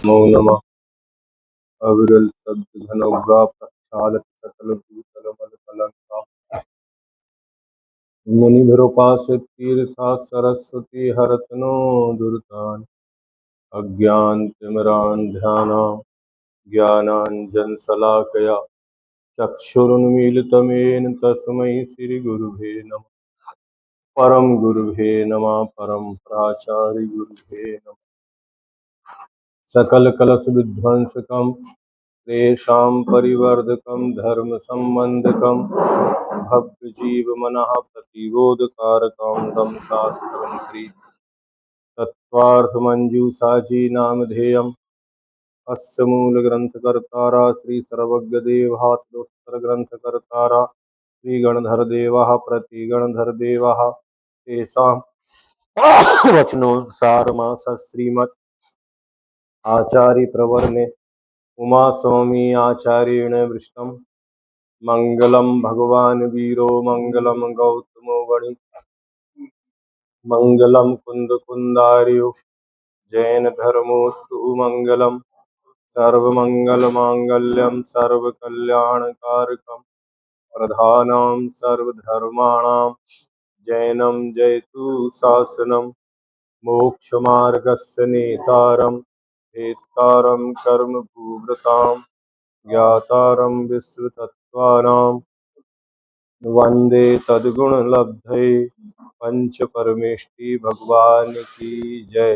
नमो नमः। अविरल शब्द घनौघा प्रक्षालत सकल भूतल मल कलंका मुनिभृपासित तीर्था सरस्वती हरतनो दुर्तान अज्ञान तिमिरान ध्याना ज्ञानांजन शलाकया चक्षुरुन्मीलितमेन तस्मै श्री गुरुभे नमः। परम गुरुभे नमः। परम प्राचार्य गुरुभे नमः। सकल कलश विध्वंसकम तेषां परिवर्धकं धर्म संबंधकं भव्य जीव मनः प्रतिबोधकारकं दम शास्त्रं श्री तत्वार्थ मंजूषा जी नामधेयम् अस्य मूल ग्रंथकर्तारा श्री सर्वज्ञ देवात्रोत्तर ग्रंथकर्तारा श्री गणधर देवः प्रति गणधर देवः तेषां वचनोसारमास श्रीमत् आचार्य प्रवर्णे उमा स्वामी आचार्येण वृष्टम मंगलम भगवान वीरो मंगलम गौतमो वणि मंगलम कुंद कुंदार्यो जैन धर्मोस्तु मंगलम सर्वमंगल मांगल्यम सर्वकल्याणकारकम प्रधानां सर्वधर्माणां जैनम जयतु शासनम मोक्षमार्गस्य नेतारं भेत्तारं कर्म भूभृतां ज्ञातारं विश्वतत्त्वानां वंदे तद्गुणलब्धये पंच परमेष्टि भगवान की जय।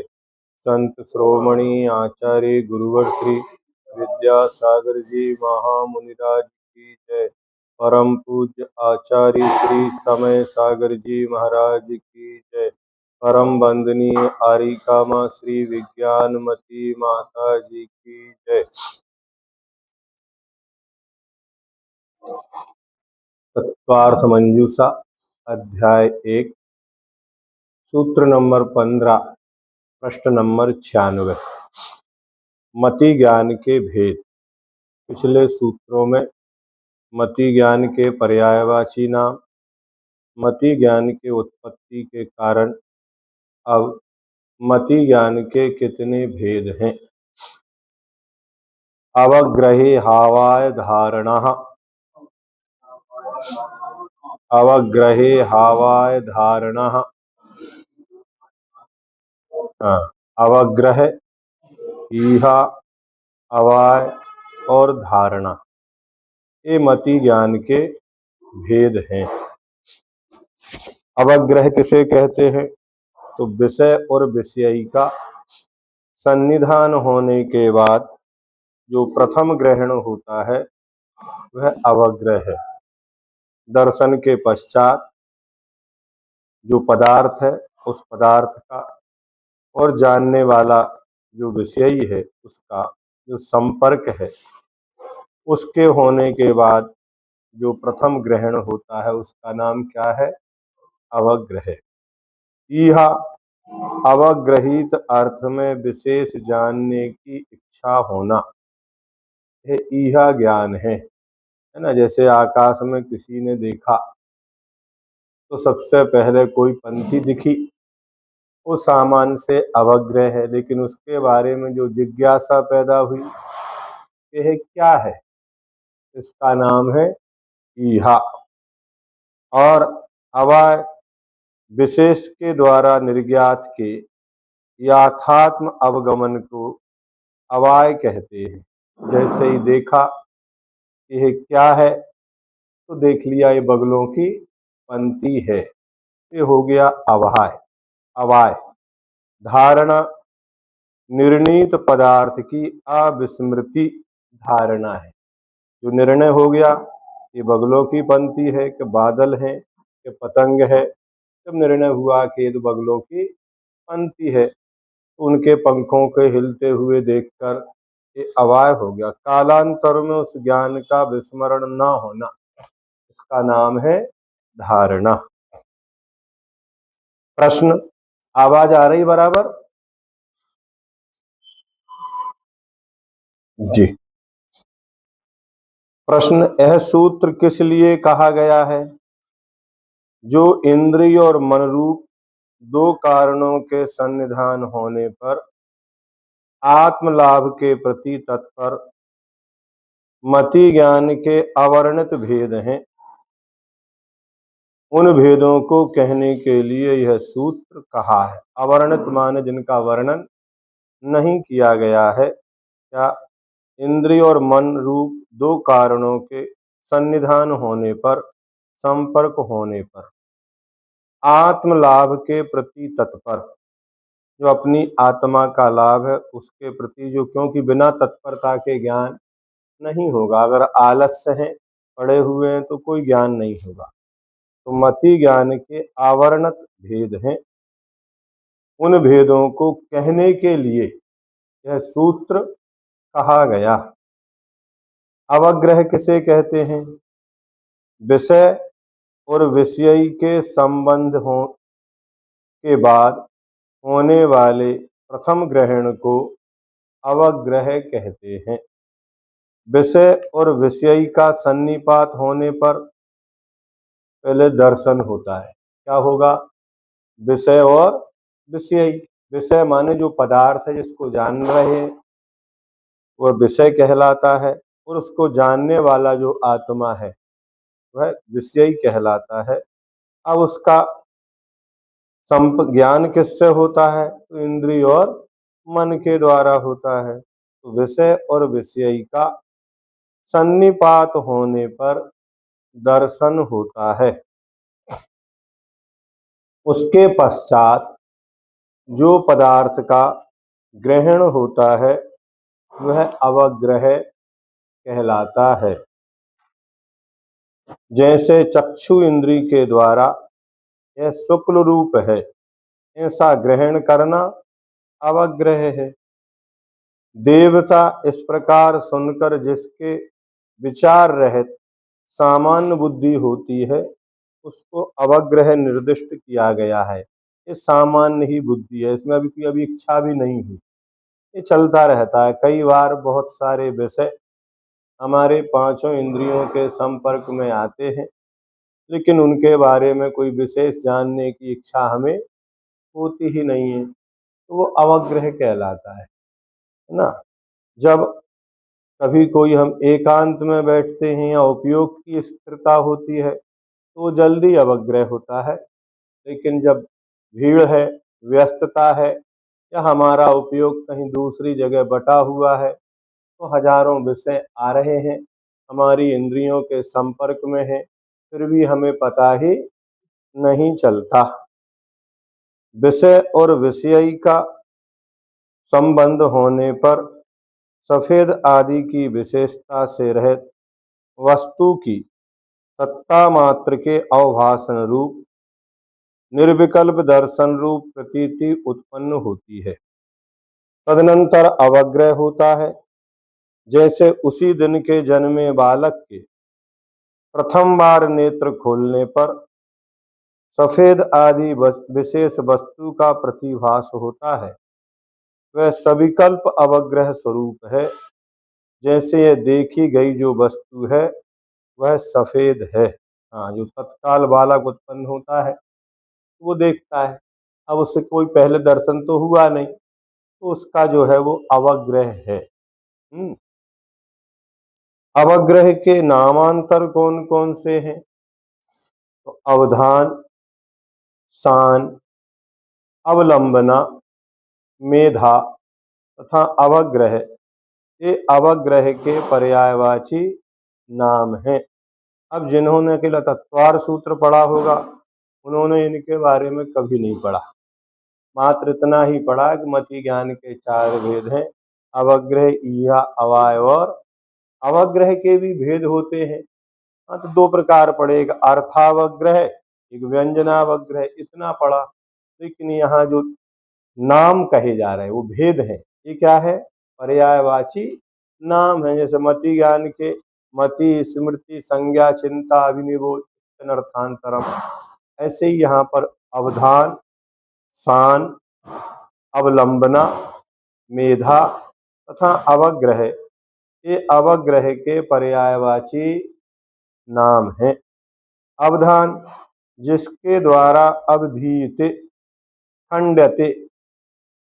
संत श्रोमणी आचार्य गुरुवर श्री विद्यासागर जी महामुनिराज की जय। परम पूज्य आचार्य श्री समय सागर जी महाराज की जय। परम वंदनीय आरिकामा श्री विज्ञानमती माता जी की जय। तत्वार्थ मंजूषा अध्याय 1 सूत्र नंबर 15 प्रश्न नंबर 96 मति ज्ञान के भेद। पिछले सूत्रों में मति ज्ञान के पर्यायवाची नाम, मति ज्ञान के उत्पत्ति के कारण, अब मति ज्ञान के कितने भेद हैं। अवग्रहे हावाय धारणा, अवग्रहे हावाय धारणा, अवग्रह, ईहा, अवाय और धारणा, ये मति ज्ञान के भेद हैं। अवग्रह किसे कहते हैं? तो विषय और विषयी का सन्निधान होने के बाद जो प्रथम ग्रहण होता है वह अवग्रह है। दर्शन के पश्चात जो पदार्थ है उस पदार्थ का और जानने वाला जो विषयी है उसका जो संपर्क है, उसके होने के बाद जो प्रथम ग्रहण होता है उसका नाम क्या है? अवग्रह। यह अवग्रहित अर्थ में विशेष जानने की इच्छा होना, यह ज्ञान है ना। जैसे आकाश में किसी ने देखा तो सबसे पहले कोई पंक्ति दिखी, वो सामान्य से अवग्रह है, लेकिन उसके बारे में जो जिज्ञासा पैदा हुई यह क्या है, इसका नाम है ईहा। और अवाय विशेष के द्वारा निर्ज्ञात के यथात्म अवगमन को अवाय कहते हैं। जैसे ही देखा यह क्या है तो देख लिया ये बगलों की पंक्ति है, ये हो गया अवाय। अवाय धारणा निर्णीत पदार्थ की अविस्मृति धारणा है। जो निर्णय हो गया ये बगलों की पंक्ति है कि बादल है कि पतंग है, जब निर्णय हुआ कि ये तो बगलों की पंक्ति है, तो उनके पंखों के हिलते हुए देखकर ये अवाय हो गया। कालांतर में उस ज्ञान का विस्मरण न होना, इसका नाम है धारणा। प्रश्न, आवाज आ रही बराबर? जी। प्रश्न, यह सूत्र किस लिए कहा गया है? जो इंद्रिय और मन रूप दो कारणों के सन्निधान होने पर आत्मलाभ के प्रति तत्पर मति ज्ञान के अवर्णित भेद हैं। उन भेदों को कहने के लिए यह सूत्र कहा है। अवर्णित माने जिनका वर्णन नहीं किया गया है। क्या? इंद्रिय और मन रूप दो कारणों के सन्निधान होने पर, संपर्क होने पर आत्मलाभ के प्रति तत्पर, जो अपनी आत्मा का लाभ है उसके प्रति जो, क्योंकि बिना तत्परता के ज्ञान नहीं होगा। अगर आलस्य है, पड़े हुए हैं, तो कोई ज्ञान नहीं होगा। तो मति ज्ञान के आवरणत भेद हैं। उन भेदों को कहने के लिए यह सूत्र कहा गया। अवग्रह किसे कहते हैं? विषय और विषयी के संबंध हो के बाद होने वाले प्रथम ग्रहण को अवग्रह कहते हैं। विषय और विषयी का सन्निपात होने पर पहले दर्शन होता है। क्या होगा? विषय और विषयी। विषय माने जो पदार्थ है जिसको जान रहे हैं वह विषय कहलाता है, और उसको जानने वाला जो आत्मा है वह विषयी कहलाता है। अब उसका ज्ञान किससे होता है? तो इंद्रिय और मन के द्वारा होता है। तो विषय और विषयी का सन्निपात होने पर दर्शन होता है। उसके पश्चात जो पदार्थ का ग्रहण होता है वह अवग्रह कहलाता है। जैसे चक्षु इंद्री के द्वारा यह शुक्ल रूप है, ऐसा ग्रहण करना अवग्रह है। देवता इस प्रकार सुनकर जिसके विचार रहित सामान्य बुद्धि होती है उसको अवग्रह निर्दिष्ट किया गया है। ये सामान्य ही बुद्धि है, इसमें अभी इच्छा भी नहीं हुई। ये चलता रहता है। कई बार बहुत सारे विषय हमारे पांचों इंद्रियों के संपर्क में आते हैं, लेकिन उनके बारे में कोई विशेष जानने की इच्छा हमें होती ही नहीं है, तो वो अवग्रह कहलाता है ना। जब कभी कोई हम एकांत में बैठते हैं या उपयोग की स्थिरता होती है तो वो जल्दी अवग्रह होता है। लेकिन जब भीड़ है, व्यस्तता है, या हमारा उपयोग कहीं दूसरी जगह बटा हुआ है, तो हजारों विषय आ रहे हैं, हमारी इंद्रियों के संपर्क में है, फिर भी हमें पता ही नहीं चलता। विषय और विषयी का संबंध होने पर सफेद आदि की विशेषता से रहित वस्तु की सत्ता मात्र के अवभाषण रूप निर्विकल्प दर्शन रूप प्रतीति उत्पन्न होती है। तदनंतर अवग्रह होता है। जैसे उसी दिन के जन्मे बालक के प्रथम बार नेत्र खोलने पर सफेद आदि विशेष वस्तु का प्रतिभास होता है, वह सविकल्प अवग्रह स्वरूप है। जैसे यह देखी गई जो वस्तु है वह सफेद है। हाँ, जो तत्काल बालक उत्पन्न होता है वो देखता है, अब उससे कोई पहले दर्शन तो हुआ नहीं, तो उसका जो है वो अवग्रह है। अवग्रह के नामांतर कौन कौन से हैं? तो अवधान, सान, अवलंबना, मेधा तथा अवग्रह, ये अवग्रह के पर्यायवाची नाम हैं। अब जिन्होंने केवल तत्वार सूत्र पढ़ा होगा उन्होंने इनके बारे में कभी नहीं पढ़ा, मात्र इतना ही पढ़ा कि मति ज्ञान के चार भेद हैं, अवग्रह, ईहा, अवाय और अवग्रह के भी भेद होते हैं। हाँ, तो दो प्रकार पढ़े, एक अर्थावग्रह, एक व्यंजनावग्रह, इतना पढ़ा। लेकिन यहाँ जो नाम कहे जा रहे हैं वो भेद है। ये क्या है? पर्यायवाची नाम है। जैसे मति ज्ञान के मति, स्मृति, संज्ञा, चिंता, अभिनिबोध, अर्थांतरम, ऐसे ही यहाँ पर अवधान, सान, अवलंबना, मेधा तथा अवग्रह, ये अवग्रह के पर्यायवाची नाम है। अवधान, जिसके द्वारा अवधीयते, खंड्यते,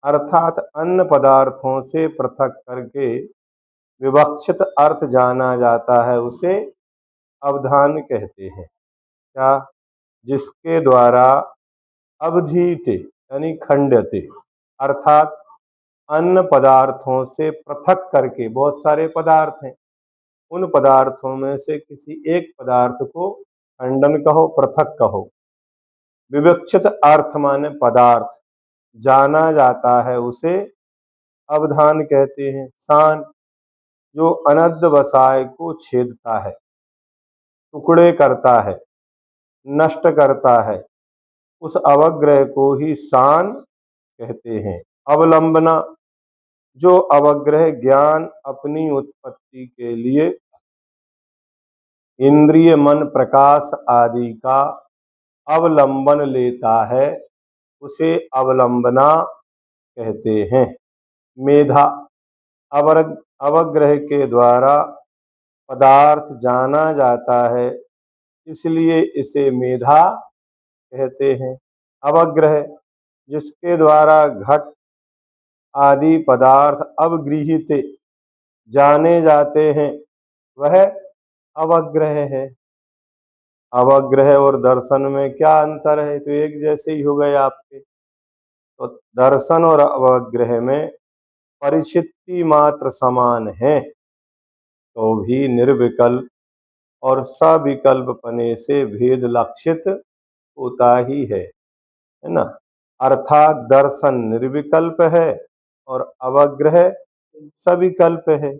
अर्थात अन्य पदार्थों से पृथक करके विवक्षित अर्थ जाना जाता है, उसे अवधान कहते हैं। क्या? जिसके द्वारा अवधीते यानी खंडते, अर्थात अन्य पदार्थों से पृथक करके, बहुत सारे पदार्थ हैं, उन पदार्थों में से किसी एक पदार्थ को खंडन कहो, पृथक कहो, विवक्षित अर्थ माने पदार्थ जाना जाता है, उसे अवधान कहते हैं। सान, जो अनद्वसाय को छेदता है, टुकड़े करता है, नष्ट करता है, उस अवग्रह को ही सान कहते हैं। अवलंबना, जो अवग्रह ज्ञान अपनी उत्पत्ति के लिए इंद्रिय मन प्रकाश आदि का अवलंबन लेता है, उसे अवलंबना कहते हैं। मेधा, अवग्रह के द्वारा पदार्थ जाना जाता है, इसलिए इसे मेधा कहते हैं। अवग्रह, जिसके द्वारा घट आदि पदार्थ अवगृहीत जाने जाते हैं, वह अवग्रह है। अवग्रह और दर्शन में क्या अंतर है? तो एक जैसे ही हो गए आपके। तो दर्शन और अवग्रह में परिचिति मात्र समान है, तो भी निर्विकल्प और सविकल्प पने से भेद लक्षित होता ही है ना। अर्थात दर्शन निर्विकल्प है और अवग्रह सविकल्प है।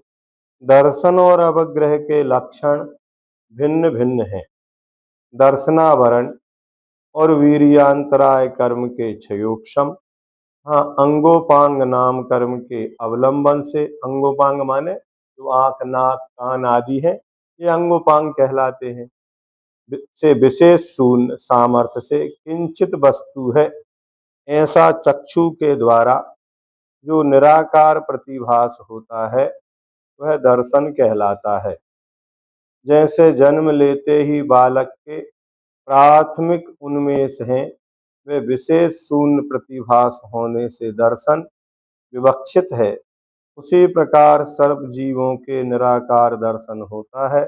दर्शन और अवग्रह के लक्षण भिन्न भिन्न हैं। दर्शनावरण और वीर्यांतराय कर्म के क्षयोपशम, हाँ, अंगोपांग नाम कर्म के अवलंबन से, अंगोपांग माने जो आंख नाक कान आदि है, ये अंगोपांग कहलाते हैं, से विशेष शून्य सामर्थ्य से किंचित वस्तु है, ऐसा चक्षु के द्वारा जो निराकार प्रतिभास होता है, वह दर्शन कहलाता है। जैसे जन्म लेते ही बालक के प्राथमिक उन्मेष हैं, वे विशेष शून्य प्रतिभास होने से दर्शन विवक्षित है, उसी प्रकार सर्व जीवों के निराकार दर्शन होता है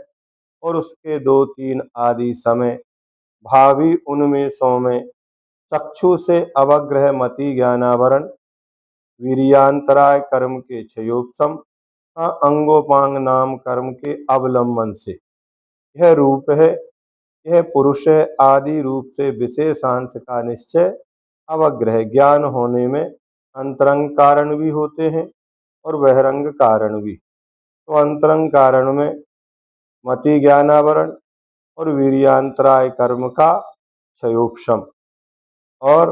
और उसके 2-3 आदि समय भावी उन्मेषों में चक्षु से अवग्रह मति ज्ञानावरण, वीर्यांतराय कर्म के क्षयोपशम, अंगोपांग नाम कर्म के अवलंबन से यह रूप है, यह पुरुष है आदि रूप से विशेषांश का निश्चय अवग्रह ज्ञान होने में अंतरंग कारण भी होते हैं और बहिरंग कारण भी। तो अंतरंग कारण में मति ज्ञानावरण और वीर्यांतराय कर्म का क्षयोपशम और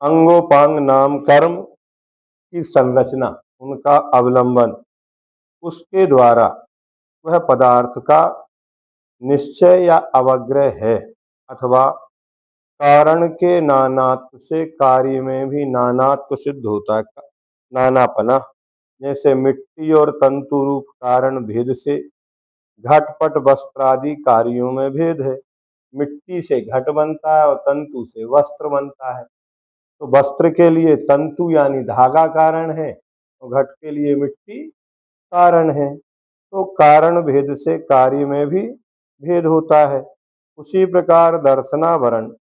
अंगोपांग नाम कर्म की संरचना, उनका अवलंबन, उसके द्वारा वह पदार्थ का निश्चय या अवग्रह है, अथवा कारण के नानात्व से कार्य में भी नानात्व सिद्ध होता है, नानापना। जैसे मिट्टी और तंतु रूप कारण भेद से घटपट वस्त्र आदि कार्यों में भेद है। मिट्टी से घट बनता है और तंतु से वस्त्र बनता है। तो वस्त्र के लिए तंतु यानी धागा कारण है और घट के लिए मिट्टी कारण है। तो कारण भेद से कार्य में भी भेद होता है। उसी प्रकार दर्शनावरण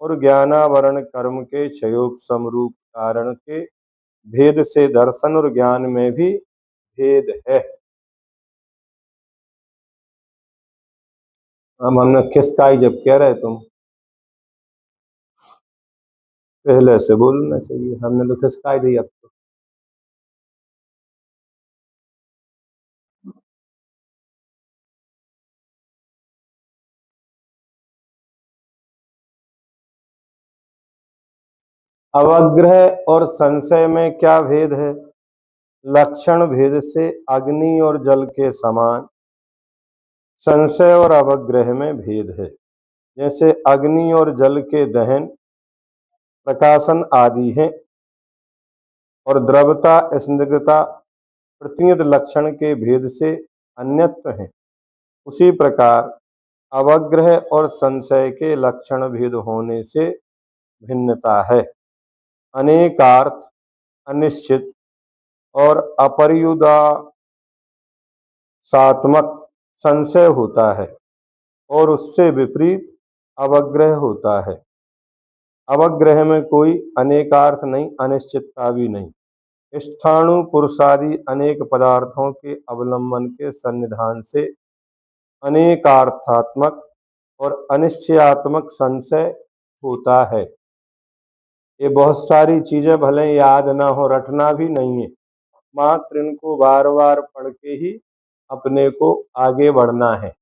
और ज्ञानावरण कर्म के क्षयोपशम रूप कारण के भेद से दर्शन और ज्ञान में भी भेद है। हम हमने खिसकाई जब कह रहे तुम पहले से बोलना चाहिए, हमने तो खिसकाई दी अब तो। अवग्रह और संशय में क्या भेद है? लक्षण भेद से अग्नि और जल के समान संशय और अवग्रह में भेद है। जैसे अग्नि और जल के दहन प्रकाशन आदि हैं और द्रवता स्निग्धता प्रतिनिध लक्षण के भेद से अन्यत्व हैं, उसी प्रकार अवग्रह और संशय के लक्षण भेद होने से भिन्नता है। अनेकार्थ अनिश्चित और अपरियुदासात्मक संशय होता है और उससे विपरीत अवग्रह होता है। अवग्रह में कोई अनेकार्थ नहीं, अनिश्चितता भी नहीं। स्थाणु पुरुषादि अनेक पदार्थों के अवलंबन के सन्निधान से अनेकार्थात्मक और अनिश्चयात्मक संशय होता है। ये बहुत सारी चीजें भले याद ना हो, रटना भी नहीं है, मात्र इनको बार बार पढ़ के ही अपने को आगे बढ़ना है।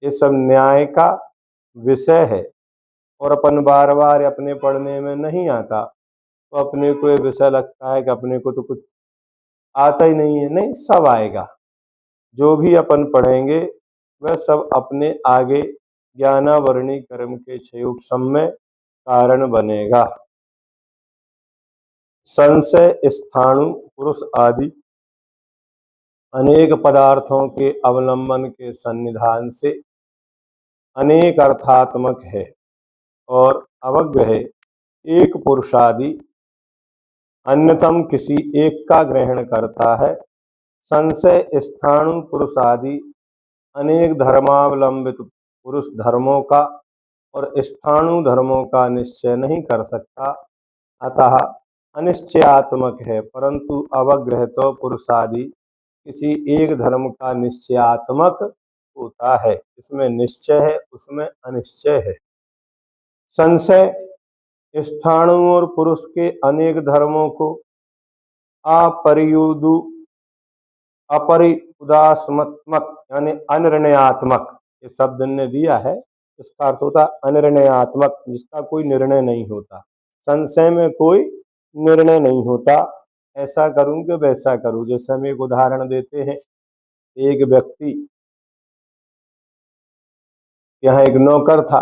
ये सब न्याय का विषय है और अपन बार बार अपने पढ़ने में नहीं आता तो अपने को ये विषय लगता है कि अपने को तो कुछ आता ही नहीं है। नहीं, सब आएगा। जो भी अपन पढ़ेंगे वह सब अपने आगे ज्ञानावरणी कर्म के क्षयोपशम में कारण बनेगा। संशय स्थाणु पुरुष आदि अनेक पदार्थों के अवलंबन के सन्निधान से अनेक अर्थात्मक है और अवग्रह एक पुरुषादि अन्यतम किसी एक का ग्रहण करता है। संशय स्थाणु पुरुषादि अनेक धर्मावलंबित पुरुष धर्मों का और स्थाणु धर्मों का निश्चय नहीं कर सकता, अतः अनिश्चयात्मक है। परंतु अवग्रह तो पुरुषादि किसी एक धर्म का निश्चयात्मक होता है। इसमें निश्चय है, उसमें अनिश्चय है। संशय स्थाणु और पुरुष के अनेक धर्मों को अपरिउदासमत्मक यानी अनिर्णयात्मक, ये शब्द ने दिया है, इसका अर्थ होता अनिर्णयात्मक, जिसका कोई निर्णय नहीं होता। संशय में कोई निर्णय नहीं होता, ऐसा करूं कि वैसा करूं। जैसे हम एक उदाहरण देते हैं, एक व्यक्ति, यहाँ एक नौकर था,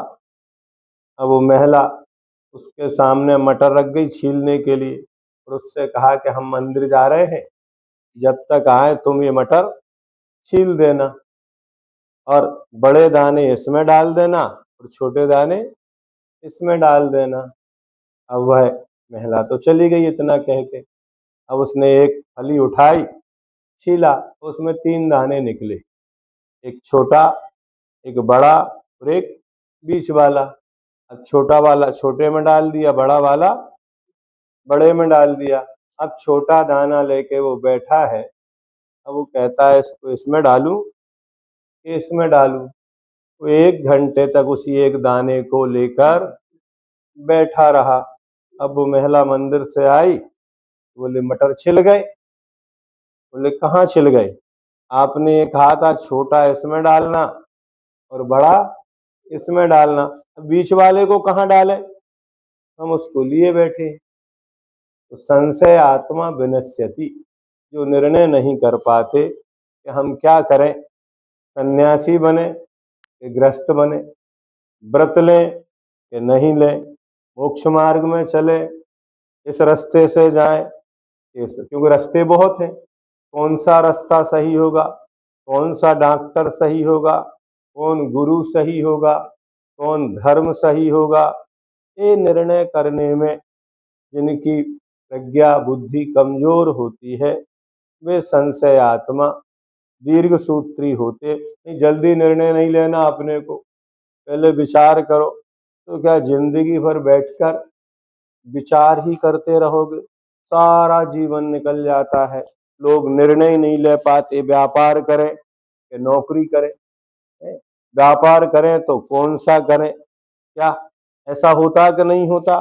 अब वो महिला उसके सामने मटर रख गई छीलने के लिए और उससे कहा कि हम मंदिर जा रहे हैं, जब तक आए तुम ये मटर छील देना और बड़े दाने इसमें डाल देना और छोटे दाने इसमें डाल देना। अब वह महिला तो चली गई इतना कह के। अब उसने एक फली उठाई, छीला, उसमें 3 दाने निकले, एक छोटा, एक बड़ा और एक बीच वाला। अब छोटा वाला छोटे में डाल दिया, बड़ा वाला बड़े में डाल दिया। अब छोटा दाना लेके वो बैठा है। अब वो कहता है इसको इसमें डालूं कि इसमें डालूं। वो 1 घंटे तक उसी एक दाने को लेकर बैठा रहा। अब वो महिला मंदिर से आई, बोले मटर छिल गए। बोले कहाँ छिल गए? आपने ये कहा था छोटा इसमें डालना और बड़ा इसमें डालना, बीच वाले को कहाँ डालें? हम उसको लिए बैठे। तो संशय आत्मा विनश्यति, जो निर्णय नहीं कर पाते कि हम क्या करें, सन्यासी बने कि गृहस्थ बने, व्रत लें कि नहीं लें, मोक्ष मार्ग में चले, इस रास्ते से जाएं, क्योंकि रास्ते बहुत हैं, कौन सा रास्ता सही होगा, कौन सा डॉक्टर सही होगा, कौन गुरु सही होगा, कौन धर्म सही होगा, ये निर्णय करने में जिनकी प्रज्ञा बुद्धि कमजोर होती है वे संशय आत्मा दीर्घ सूत्री होते। जल्दी निर्णय नहीं लेना, अपने को पहले विचार करो। तो क्या जिंदगी भर बैठकर विचार ही करते रहोगे? सारा जीवन निकल जाता है। लोग निर्णय नहीं ले पाते, व्यापार करें कि नौकरी करें, व्यापार करें तो कौन सा करें, क्या ऐसा होता कि नहीं होता?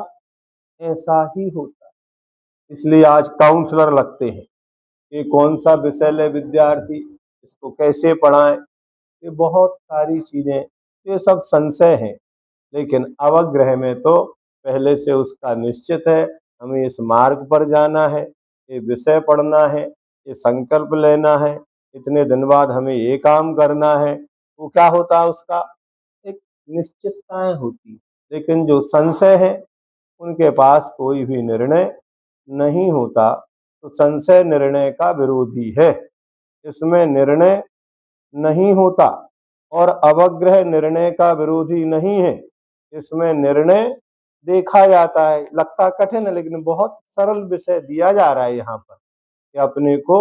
ऐसा ही होता। इसलिए आज काउंसलर लगते हैं कि कौन सा विषय ले विद्यार्थी, इसको कैसे पढ़ाएं, ये बहुत सारी चीजें, ये सब संशय हैं। लेकिन अवग्रह में तो पहले से उसका निश्चित है, हमें इस मार्ग पर जाना है, ये विषय पढ़ना है, ये संकल्प लेना है, इतने दिन बाद हमें ये काम करना है। वो क्या होता है, उसका एक निश्चितताएं होती। लेकिन जो संशय है उनके पास कोई भी निर्णय नहीं होता। तो संशय निर्णय का विरोधी है, इसमें निर्णय नहीं होता। और अवग्रह निर्णय का विरोधी नहीं है, इसमें निर्णय देखा जाता है, लगता कठिन है लेकिन बहुत सरल विषय दिया जा रहा है यहाँ पर कि अपने को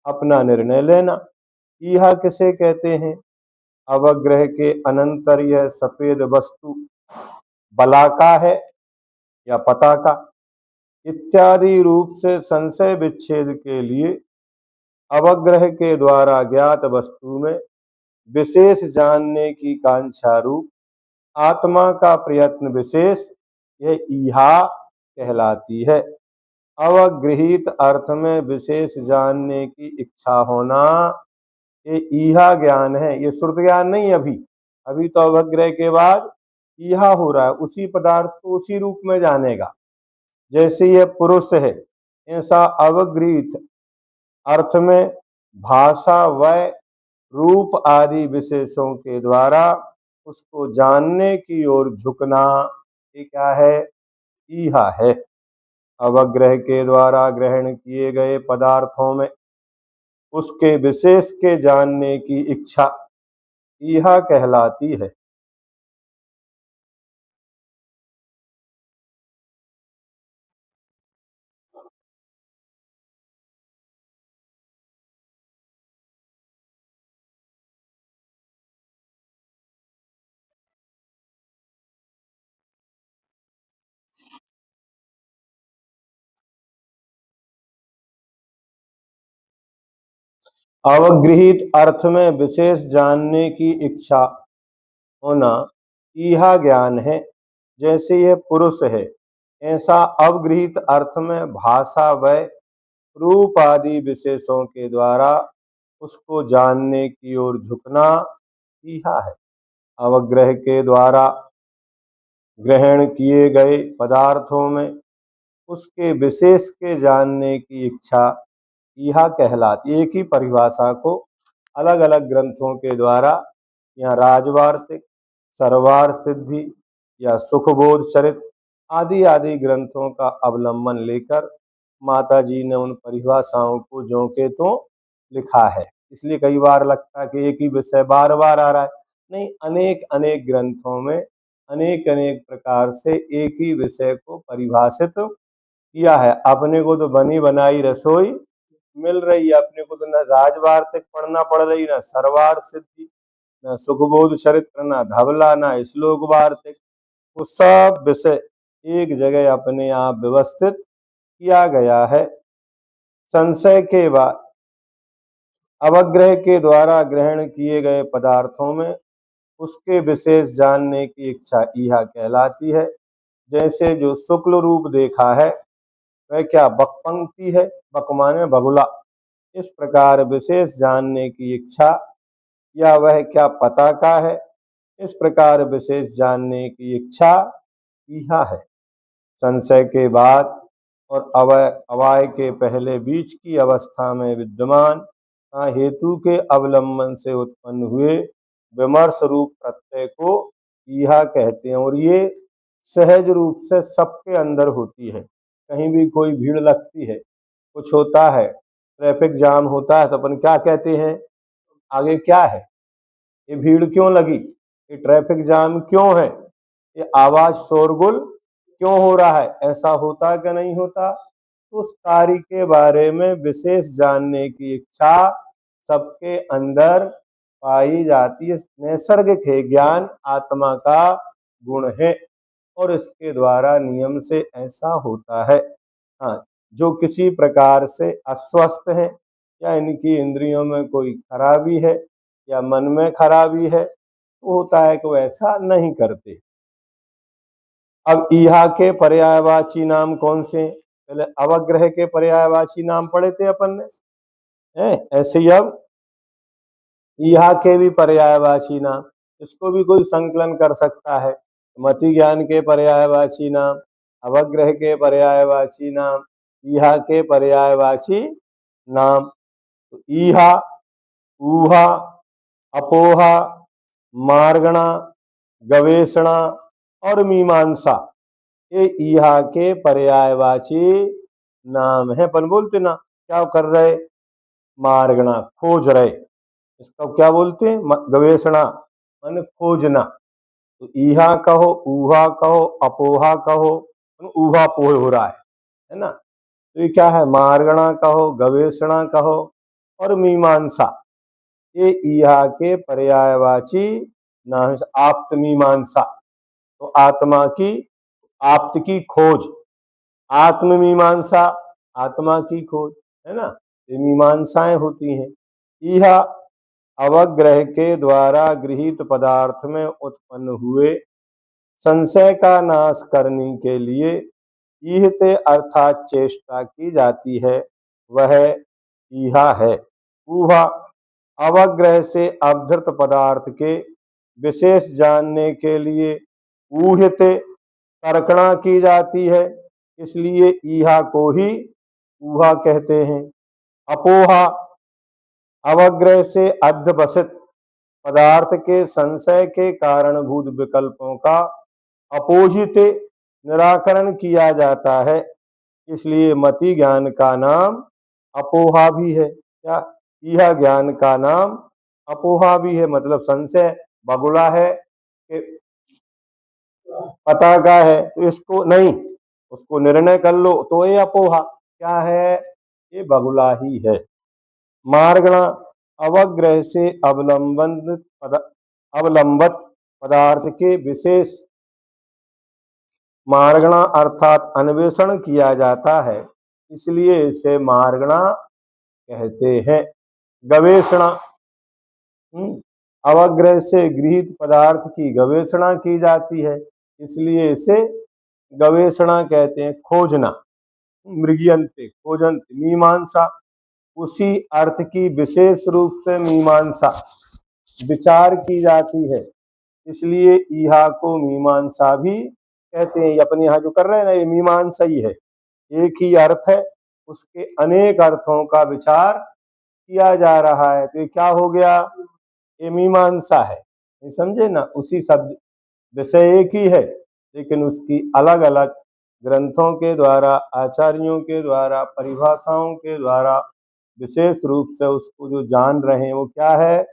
अपना निर्णय लेना। ईहा किसे कहते हैं? अवग्रह के अनंतर यह सफेद वस्तु बला का है या पता का इत्यादि रूप से संशय विच्छेद के लिए अवग्रह के द्वारा ज्ञात वस्तु में विशेष जानने की कांक्षा रूप आत्मा का प्रयत्न विशेष यह ईहा कहलाती है। अवगृहित अर्थ में विशेष जानने की इच्छा होना ये ईहा ज्ञान है, ये श्रुत ज्ञान नहीं। अभी अभी तो अवग्रह के बाद ईहा हो रहा है, उसी पदार्थ को उसी रूप में जानेगा। जैसे यह पुरुष है, ऐसा अवगृहित अर्थ में भाषा व रूप आदि विशेषों के द्वारा उसको जानने की ओर झुकना ये क्या है? ईहा है। अवग्रह के द्वारा ग्रहण किए गए पदार्थों में उसके विशेष के जानने की इच्छा ईहा कहलाती है। अवगृहित अर्थ में विशेष जानने की इच्छा होना ईहा ज्ञान है। जैसे यह पुरुष है, ऐसा अवगृहित अर्थ में भाषा व रूप आदि विशेषों के द्वारा उसको जानने की ओर झुकना ईहा है। अवग्रह के द्वारा ग्रहण किए गए पदार्थों में उसके विशेष के जानने की इच्छा ईहा कहलाती। एक ही परिभाषा को अलग अलग ग्रंथों के द्वारा यहाँ राजवार्तिक, सर्वार सिद्धि या सुखबोध चरित आदि आदि ग्रंथों का अवलंबन लेकर माता जी ने उन परिभाषाओं को ज्यों के तो लिखा है। इसलिए कई बार लगता है कि एक ही विषय बार बार आ रहा है, नहीं, अनेक अनेक ग्रंथों में अनेक अनेक प्रकार से एक ही विषय को परिभाषित किया है। अपने को तो बनी बनाई रसोई मिल रही है, अपने को तो न राजवार्तिक पढ़ना पड़ रही, न सरवार सिद्धि, न सुखबोध चरित्र, न धवला, न श्लोक वार्तिक। वो सब विषय एक जगह अपने आप व्यवस्थित किया गया है। संशय के बाद अवग्रह के द्वारा ग्रहण किए गए पदार्थों में उसके विशेष जानने की इच्छा ईहा कहलाती है। जैसे जो शुक्ल रूप देखा है वह क्या बकपंक्ति है, बक माने बगुला। इस प्रकार विशेष जानने की इच्छा या वह क्या पता का है, इस प्रकार विशेष जानने की इच्छा ईहा है। संशय के बाद और अवाय के पहले बीच की अवस्था में विद्यमान हेतु के अवलंबन से उत्पन्न हुए विमर्श रूप प्रत्यय को ईहा कहते हैं। और ये सहज रूप से सबके अंदर होती है। कहीं भी कोई भीड़ लगती है, कुछ होता है, ट्रैफिक जाम होता है, तो अपन क्या कहते हैं? आगे क्या है? ये भीड़ क्यों लगी? ये ट्रैफिक जाम क्यों है? ये आवाज शोरगुल क्यों हो रहा है? ऐसा होता कि नहीं होता? तो उस कार्य के बारे में विशेष जानने की इच्छा सबके अंदर पाई जाती है। नैसर्गिक है, ज्ञान आत्मा का गुण है और इसके द्वारा नियम से ऐसा होता है। हाँ, जो किसी प्रकार से अस्वस्थ हैं या इनकी इंद्रियों में कोई खराबी है या मन में खराबी है, तो होता है कि वो ऐसा नहीं करते। अब ईहा के पर्यायवाची नाम कौन से हैं? पहले अवग्रह के पर्यायवाची नाम पढ़े थे अपन ने, ऐसे ही अब ईहा के भी पर्यायवाची नाम, इसको भी कोई संकलन कर सकता है। मति ज्ञान के पर्यायवाची नाम, अवग्रह के पर्यायवाची नाम, ईहा के पर्यायवाची नाम। तो ईहा, ऊहा, अपोहा, मार्गणा, गवेषणा और मीमांसा ये ईहा के पर्यायवाची नाम है। अपन बोलते ना क्या कर रहे? मार्गणा, खोज रहे। इसका क्या बोलते हैं? गवेषणा मान खोजना। तो ईहा कहो, ऊहा कहो, अपोहा कहो, ऊहा पोह हो रहा है ना। तो ये क्या है, मार्गणा कहो, गवेषणा कहो और मीमांसा, ये ईहा के पर्यायवाची नाम आप्त मीमांसा। तो आत्मा की, आप्त की खोज, आत्म मीमांसा, आत्मा की खोज, है ना। ये मीमांसाएं होती हैं। यह अवग्रह के द्वारा गृहीत पदार्थ में उत्पन्न हुए संशय का नाश करने के लिए ईहते अर्थात चेष्टा की जाती है, वह ईहा है। ऊहा, अवग्रह से अवधृत पदार्थ के विशेष जानने के लिए ऊहते तर्कणा की जाती है, इसलिए ईहा को ही ऊहा कहते हैं। अपोहा, अवग्रह से अध्यवसित पदार्थ के संशय के कारणभूत विकल्पों का अपोहित निराकरण किया जाता है, इसलिए मति ज्ञान का नाम अपोहा भी है। क्या, यह ज्ञान का नाम अपोहा भी है, मतलब संशय बगुला है कि पता का है, तो इसको नहीं, उसको निर्णय कर लो तो ये अपोहा क्या है, ये बगुला ही है। मार्गणा, अवग्रह से अवलंबत पदार्थ के विशेष मार्गणा अर्थात अन्वेषण किया जाता है, इसलिए इसे मार्गणा कहते हैं। गवेषणा, अवग्रह से गृहीत पदार्थ की गवेषणा की जाती है, इसलिए इसे गवेषणा कहते हैं। खोजना, मृगियंते खोजंत। मीमांसा, उसी अर्थ की विशेष रूप से मीमांसा विचार की जाती है, इसलिए ईहा को मीमांसा भी कहते हैं। अपन यहाँ जो कर रहे हैं ना, ये मीमांसा ही है, एक ही अर्थ है, उसके अनेक अर्थों का विचार किया जा रहा है, तो ये क्या हो गया, ये मीमांसा है। ये समझे ना, उसी शब्द विषय एक ही है, लेकिन उसकी अलग अलग ग्रंथों के द्वारा, आचार्यों के द्वारा, परिभाषाओं के द्वारा विशेष रूप से उसको जो जान रहे हैं वो क्या है,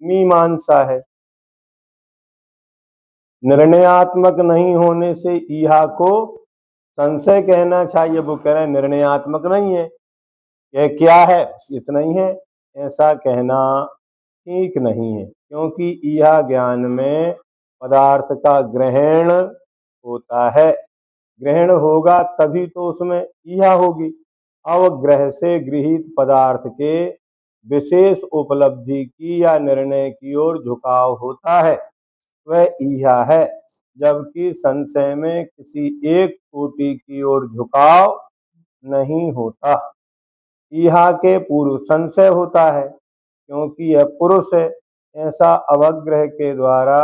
मीमांसा है। निर्णयात्मक नहीं होने से ईहा को संशय कहना चाहिए, वो कह रहे हैं निर्णयात्मक नहीं है, यह क्या है, इतना ही है, ऐसा कहना ठीक नहीं है, क्योंकि ईहा ज्ञान में पदार्थ का ग्रहण होता है, ग्रहण होगा तभी तो उसमें ईहा होगी। अवग्रह से गृहीत पदार्थ के विशेष उपलब्धि की या निर्णय की ओर झुकाव होता है, वह ईहा है, जबकि संशय में किसी एक कोटि की ओर झुकाव नहीं होता। ईहा के पूर्व संशय होता है, क्योंकि यह पुरुष है, ऐसा अवग्रह के द्वारा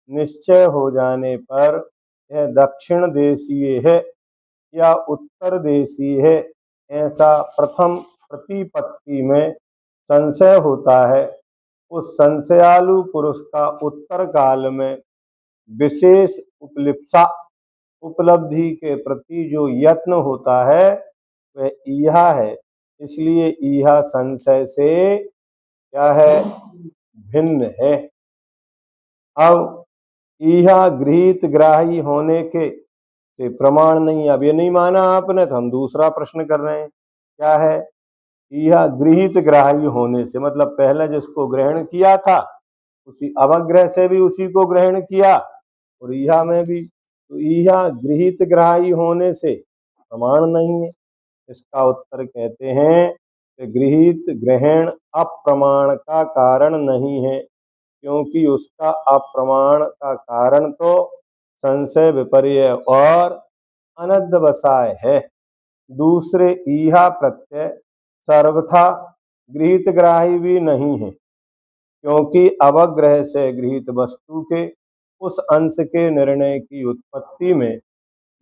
निश्चय हो जाने पर यह दक्षिण देशीय है या उत्तर देशीय है, ऐसा प्रथम प्रतिपत्ति में संशय होता है। उस संशयालु पुरुष का उत्तर काल में विशेष उपलिप्सा, उपलब्धि के प्रति जो यत्न होता है वह ईहा है, इसलिए ईहा संशय से क्या है, भिन्न है। अब ईहा गृहीत ग्राही होने के से प्रमाण नहीं, अब ये नहीं माना आपने तो हम दूसरा प्रश्न कर रहे हैं, क्या है, ईहा गृहीत ग्राही होने से, मतलब पहले जिसको ग्रहण किया था उसी अवग्रह से भी उसी को ग्रहण किया और ईहा में भी, तो ईहा गृहीत ग्राही होने से प्रमाण नहीं है। इसका उत्तर कहते हैं कि गृहीत ग्रहण अप्रमाण का कारण नहीं है, क्योंकि उसका अप्रमाण का कारण तो संशय, विपर्य और अनध्यवसाय है। दूसरे, ईहा प्रत्यय सर्वथा गृहीत ग्राही भी नहीं है, क्योंकि अवग्रह से गृहीत वस्तु के उस अंश के निर्णय की उत्पत्ति में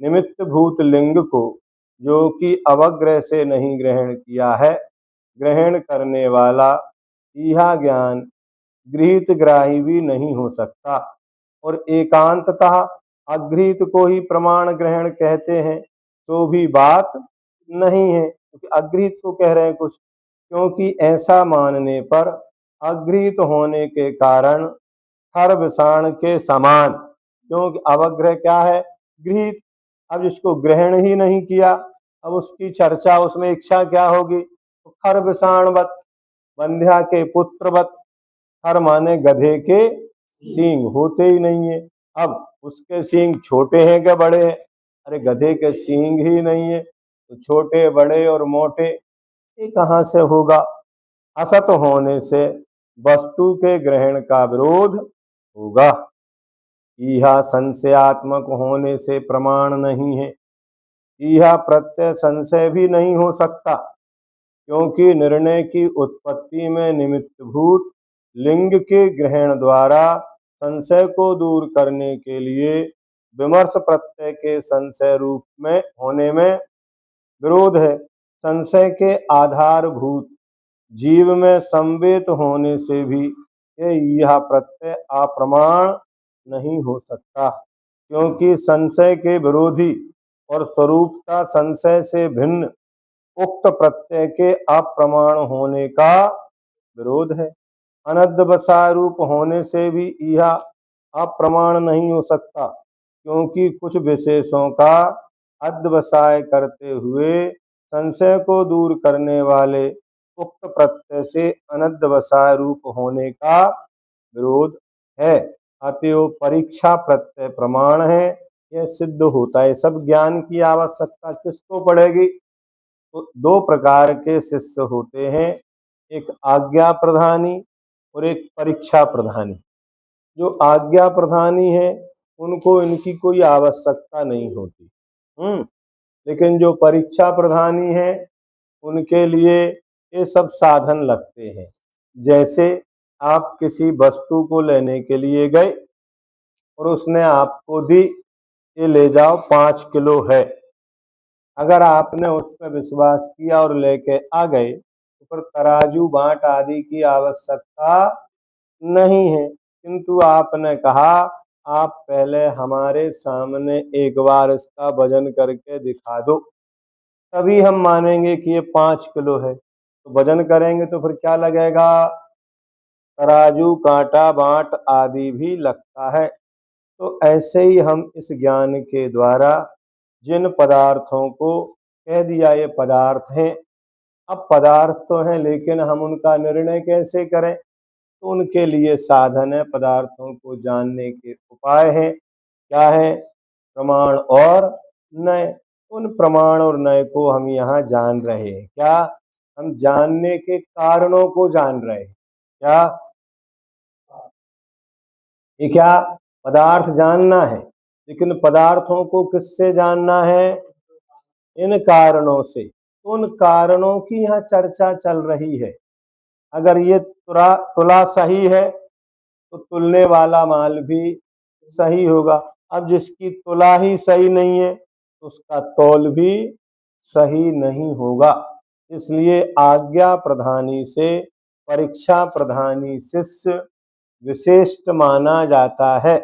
निमित्त भूत लिंग को, जो कि अवग्रह से नहीं ग्रहण किया है, ग्रहण करने वाला ईहा ज्ञान गृहीत ग्राही भी नहीं हो सकता, और एकांततः अगृहीत को ही प्रमाण ग्रहण कहते हैं तो भी बात नहीं है, क्योंकि अगृहीत को कह रहे हैं कुछ, क्योंकि ऐसा मानने पर अगृहीत होने के कारण खर विषाण के समान, क्योंकि अवग्रह क्या है? गृहीत। अब जिसको ग्रहण ही नहीं किया, अब उसकी चर्चा, उसमें इच्छा क्या होगी? तो खर विषाणवत, बंध्या के पुत्रवत। खर माने गधे के सींग होते ही नहीं है। अब उसके सींग छोटे हैं क्या बड़े हैं? अरे गधे के सींग ही नहीं है, तो छोटे बड़े और मोटे ये कहाँ से होगा? असत होने से वस्तु के ग्रहण का विरोध होगा। यह संशयात्मक होने से प्रमाण नहीं है। यह प्रत्यय संशय भी नहीं हो सकता, क्योंकि निर्णय की उत्पत्ति में निमित्तभूत लिंग के ग्रहण द्वारा संशय को दूर करने के लिए विमर्श प्रत्यय के संशय रूप में होने में विरोध है। संशय के आधारभूत जीव में संवेत होने से भी यह प्रत्यय अप्रमाण नहीं हो सकता, क्योंकि संशय के विरोधी और स्वरूपता संशय से भिन्न उक्त प्रत्यय के अप्रमाण होने का विरोध है। अनध्यवसाय रूप होने से भी यह अप्रमाण नहीं हो सकता, क्योंकि कुछ विशेषों का अध्यवसाय करते हुए संशय को दूर करने वाले उक्त प्रत्यय से अनध्यवसाय रूप होने का विरोध है। अतएव परीक्षा प्रत्यय प्रमाण है, यह सिद्ध होता है। सब ज्ञान की आवश्यकता किसको पड़ेगी? तो दो प्रकार के शिष्य होते हैं, एक आज्ञा प्रधानी और एक परीक्षा प्रधानी। जो आज्ञा प्रधानी है उनको इनकी कोई आवश्यकता नहीं होती, लेकिन जो परीक्षा प्रधानी है उनके लिए ये सब साधन लगते हैं। जैसे आप किसी वस्तु को लेने के लिए गए और उसने आपको दी, ये ले जाओ 5 किलो है। अगर आपने उस पर विश्वास किया और लेके आ गए तो फिर तराजू बांट आदि की आवश्यकता नहीं है, किंतु आपने कहा आप पहले हमारे सामने एक बार इसका वजन करके दिखा दो, तभी हम मानेंगे कि ये 5 किलो है। तो वजन करेंगे तो फिर क्या लगेगा? तराजू, कांटा, बांट आदि भी लगता है। तो ऐसे ही हम इस ज्ञान के द्वारा जिन पदार्थों को कह दिया ये पदार्थ हैं, अब पदार्थ तो हैं लेकिन हम उनका निर्णय कैसे करें? तो उनके लिए साधन है, पदार्थों को जानने के उपाय हैं। क्या है? प्रमाण और नय। उन प्रमाण और नय को हम यहाँ जान रहे हैं। क्या? हम जानने के कारणों को जान रहे हैं। क्या? ये क्या? पदार्थ जानना है, लेकिन पदार्थों को किससे जानना है? इन कारणों से। उन कारणों की यहाँ चर्चा चल रही है। अगर ये तुला सही है तो तुलने वाला माल भी सही होगा। अब जिसकी तुला ही सही नहीं है उसका तौल भी सही नहीं होगा। इसलिए आज्ञा प्रधानी से परीक्षा प्रधानी शिष्य विशिष्ट माना जाता है।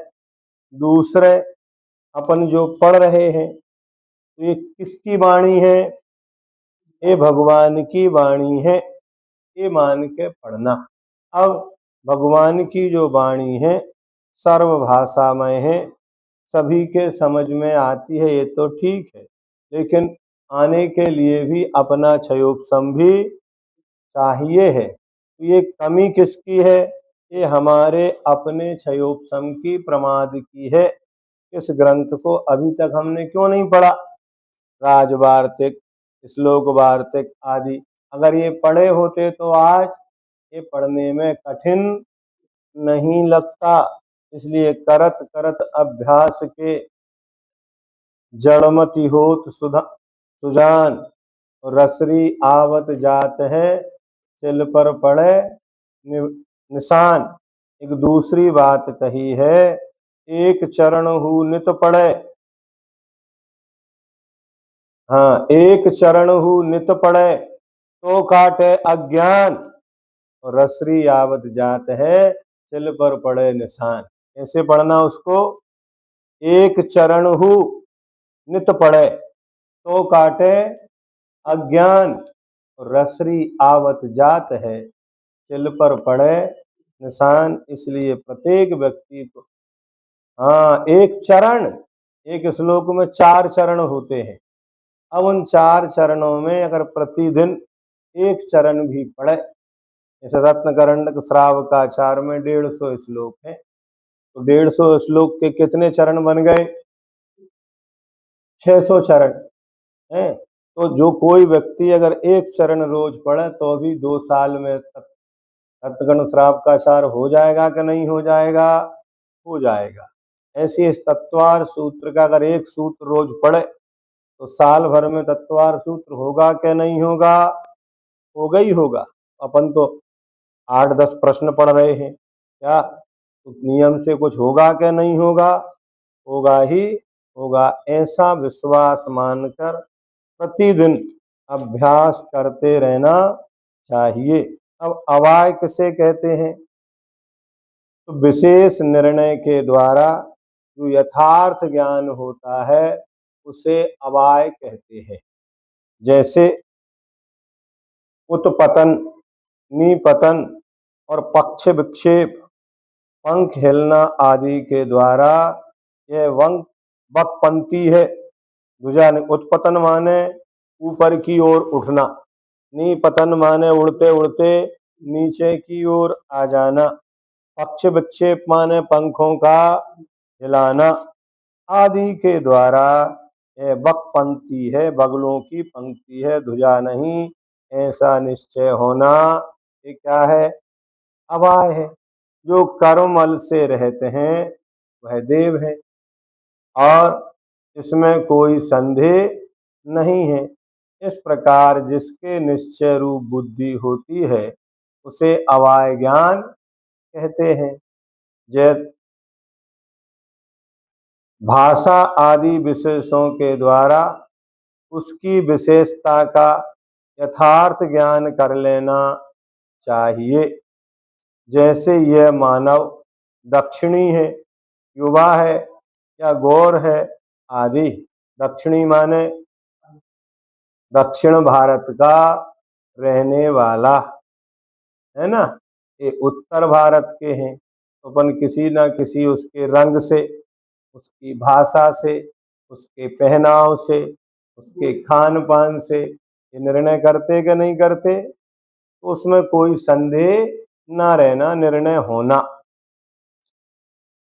दूसरे अपन जो पढ़ रहे हैं तो ये किसकी वाणी है? ये भगवान की वाणी है, ये मान के पढ़ना। अब भगवान की जो वाणी है सर्वभाषामय है, सभी के समझ में आती है, ये तो ठीक है, लेकिन आने के लिए भी अपना क्षयोपशम भी चाहिए है। तो ये कमी किसकी है? ये हमारे अपने क्षयोपशम की, प्रमाद की है। इस ग्रंथ को अभी तक हमने क्यों नहीं पढ़ा? राजवार्तिक, श्लोक वार्तिक आदि अगर ये पढ़े होते तो आज ये पढ़ने में कठिन नहीं लगता। इसलिए करत करत अभ्यास के जड़मति होत सुजान, रसरी आवत जात है सिल पर पड़े निशान। एक दूसरी बात कही है, एक चरण हु नित पड़े। हाँ, एक चरण हु नित पड़े तो काटे अज्ञान, और रसरी आवत जात है सिल पर पड़े निशान। कैसे पढ़ना उसको? एक चरण हु नित पड़े तो काटे अज्ञान, रसरी आवत जात है सिल पर पड़े निशान इसलिए प्रत्येक व्यक्ति को, हाँ, एक चरण, एक श्लोक में 4 चरण होते हैं। अब उन 4 चरणों में अगर प्रतिदिन एक चरण भी पढ़े, जैसे रत्नकरंडक श्रावकाचार में 150 श्लोक है, तो 150 श्लोक के कितने चरण बन गए? 600 चरण है। तो जो कोई व्यक्ति अगर एक चरण रोज पढ़े तो भी 2 साल में रत्नकरंडक श्रावकाचार हो जाएगा कि नहीं हो जाएगा? हो जाएगा। ऐसे इस तत्वार सूत्र का अगर एक सूत्र रोज पढ़े तो साल भर में तत्वार सूत्र होगा कि नहीं होगा? होगा ही होगा। अपन तो 8-10 प्रश्न पढ़ रहे हैं, क्या तो नियम से कुछ होगा कि नहीं होगा? होगा ही होगा। ऐसा विश्वास मानकर प्रतिदिन अभ्यास करते रहना चाहिए। अब अवाय किसे कहते हैं? तो विशेष निर्णय के द्वारा जो यथार्थ ज्ञान होता है उसे अवाय कहते हैं। जैसे उत्पतन, निपतन और पक्ष विक्षेप, पंख हिलना आदि के द्वारा यह वक्पंती है। दूसरा, उत्पतन माने ऊपर की ओर उठना, निपतन माने उड़ते उड़ते नीचे की ओर आ जाना, पक्ष विक्षेप माने पंखों का हिलाना आदि के द्वारा यह वक्पंती है, बगलों की पंक्ति है, ध्वजा नहीं, ऐसा निश्चय होना ये क्या है? अवाय है। जो कर्ममल से रहते हैं वह देव है और इसमें कोई संदेह नहीं है। इस प्रकार जिसके निश्चय रूप बुद्धि होती है उसे अवाय ज्ञान कहते हैं। जैसे भाषा आदि विशेषों के द्वारा उसकी विशेषता का यथार्थ ज्ञान कर लेना चाहिए। जैसे यह मानव दक्षिणी है, युवा है या गौर है आदि। दक्षिणी माने दक्षिण भारत का रहने वाला है ना, ये उत्तर भारत के हैं, तो अपन किसी ना किसी उसके रंग से, उसकी भाषा से, उसके पहनाव से, उसके खान पान से ये निर्णय करते कि नहीं करते? तो उसमें कोई संदेह ना रहना, निर्णय होना।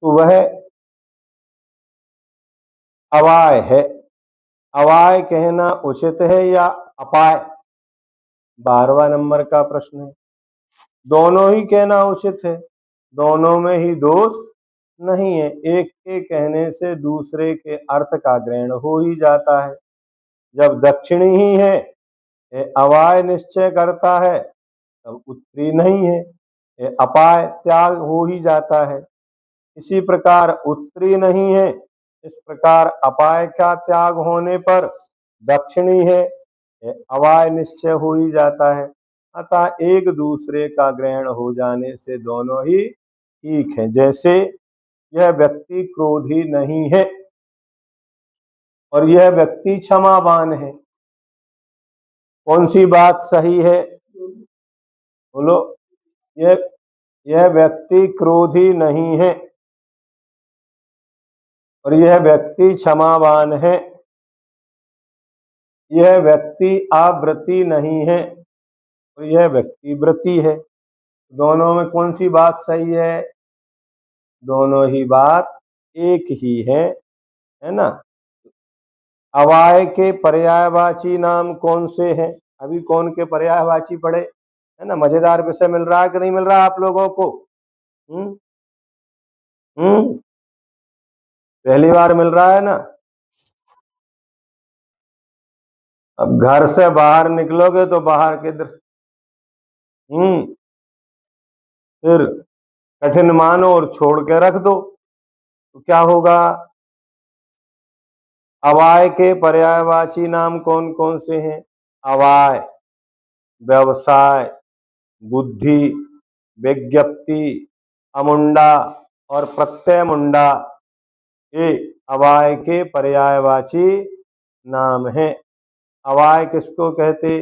तो वह अवाय है। अवाय कहना उचित है या अपाय? 12वां नंबर का प्रश्न है। दोनों ही कहना उचित है, दोनों में ही दोष नहीं है। एक के कहने से दूसरे के अर्थ का ग्रहण हो ही जाता है। जब दक्षिणी ही है ये अवाय निश्चय करता है, तब उत्तरी नहीं है ये अपाय त्याग हो ही जाता है। इसी प्रकार उत्तरी नहीं है, इस प्रकार अपाय का त्याग होने पर दक्षिणी है ये अवाय निश्चय हो ही जाता है। अतः एक दूसरे का ग्रहण हो जाने से दोनों ही ठीक है। जैसे यह व्यक्ति क्रोधी नहीं है और यह व्यक्ति क्षमावान है, कौन सी बात सही है? बोलो। यह व्यक्ति क्रोधी नहीं है और यह व्यक्ति क्षमावान है। यह व्यक्ति आवृत्ति नहीं है और यह व्यक्ति व्रती है। दोनों में कौन सी बात सही है? दोनों ही बात एक ही है ना। अवाय के पर्यायवाची नाम कौन से हैं? अभी कौन के पर्यायवाची पढ़े है ना। मजेदार विषय मिल रहा है कि नहीं मिल रहा आप लोगों को? हम्म हम्म पहली बार मिल रहा है ना। अब घर से बाहर निकलोगे तो बाहर के फिर कठिन मानो और छोड़ के रख दो तो क्या होगा? अवाय के पर्यायवाची नाम कौन कौन से हैं? अवाय, व्यवसाय, बुद्धि, विज्ञप्ति, अमुंडा और प्रत्यय मुंडा ये अवाय के पर्यायवाची नाम है। अवाय किसको कहते?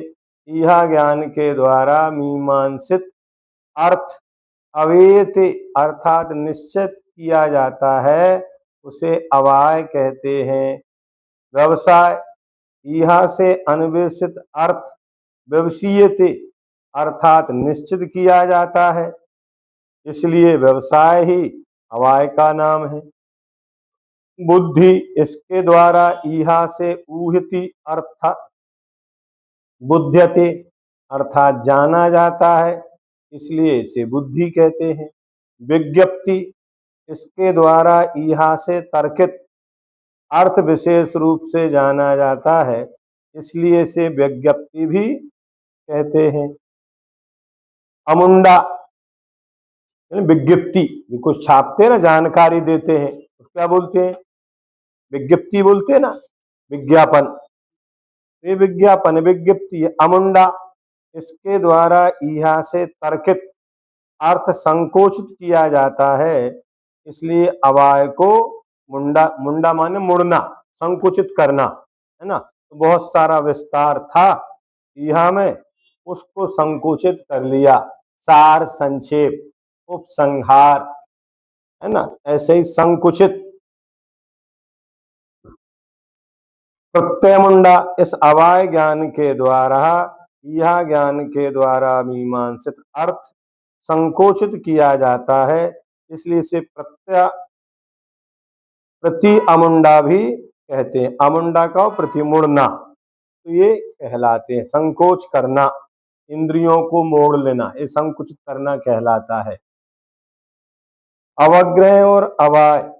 यह ज्ञान के द्वारा मीमांसित अर्थ अवेति अर्थात निश्चित किया जाता है उसे अवाय कहते हैं। व्यवसाय यहाँ से अन्वेषित अर्थ व्यवसीयते अर्थात निश्चित किया जाता है, इसलिए व्यवसाय ही अवाय का नाम है। बुद्धि इसके द्वारा यहाँ से ऊहति अर्थात बुध्यते अर्थात जाना जाता है, इसलिए इसे बुद्धि कहते हैं। विज्ञप्ति इसके द्वारा यहाँ से तर्कित अर्थ विशेष रूप से जाना जाता है, इसलिए इसे विज्ञप्ति भी कहते हैं। अमुंडा विज्ञप्ति, कुछ छापते ना, जानकारी देते हैं, क्या बोलते हैं? विज्ञप्ति बोलते हैं ना, विज्ञापन। ये विज्ञापन विज्ञप्ति। अमुंडा इसके द्वारा यहाँ से तर्कित अर्थ संकोचित किया जाता है, इसलिए अवाय को मुंडा, मुंडा माने मुड़ना, संकुचित करना, है ना। तो बहुत सारा विस्तार था यहाँ में, उसको संकुचित कर लिया। सार, संक्षेप, उपसंहार, है ना, ऐसे ही संकुचित। प्रत्यय मुंडा इस अवाय ज्ञान के द्वारा, यह ज्ञान के द्वारा मीमांसित अर्थ संकोचित किया जाता है, इसलिए इसे प्रत्यय प्रति अमुंडा भी कहते हैं। अमुंडा का प्रति मुड़ना, तो ये कहलाते हैं संकोच करना, इंद्रियों को मोड़ लेना, ये संकुचित करना कहलाता है। अवग्रह और अवाय,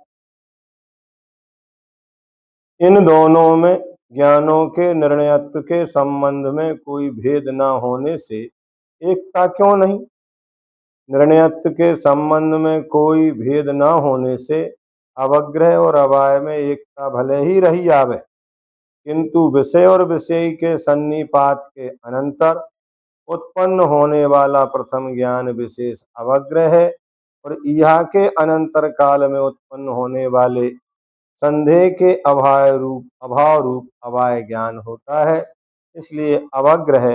इन दोनों में ज्ञानों के निर्णयत्व के संबंध में कोई भेद न होने से एकता क्यों नहीं? निर्णयत्व के संबंध में कोई भेद न होने से अवग्रह और अवाय में एकता भले ही रही आवे, किंतु विषय और विषय के सन्निपात के अनंतर उत्पन्न होने वाला प्रथम ज्ञान विशेष अवग्रह है, और यह के अनंतर काल में उत्पन्न होने वाले संदेह के अभाव रूप अवाय ज्ञान होता है। इसलिए अवग्रह